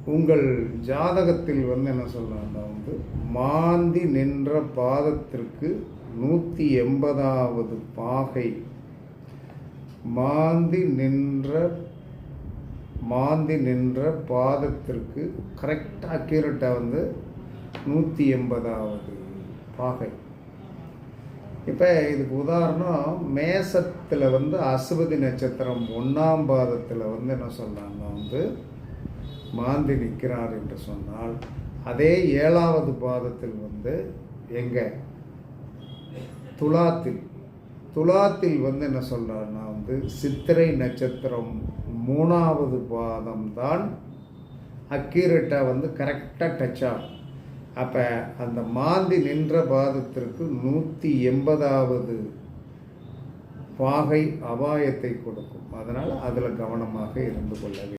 உங்கள் ஜாதகத்தில் என்ன சொல்லலாம்னா மாந்தி நின்ற பாதத்திற்கு 180வது பாகை, மாந்தி நின்ற பாதத்திற்கு கரெக்டாக அக்யூரேட்டாக 180வது பாகை. இப்போ இதுக்கு உதாரணம், மேசத்தில் அசுபதி நட்சத்திரம் 1ஆம் பாதத்தில் என்ன சொல்கிறாங்கன்னா மாந்தி நிற்கிறார் என்று சொன்னால், அதே 7வது பாதத்தில் எங்கே துலாத்தில் என்ன சொல்கிறாருன்னா சித்திரை நட்சத்திரம் 3ஆவது பாதம் தான் அக்யூரேட்டாக கரெக்டாக டச் ஆகும். அப்போ அந்த மாந்தி நின்ற பாதத்திற்கு 180வது பாகை அபாயத்தை கொடுக்கும். அதனால் அதில் கவனமாக இருந்து கொள்ள வேண்டும்.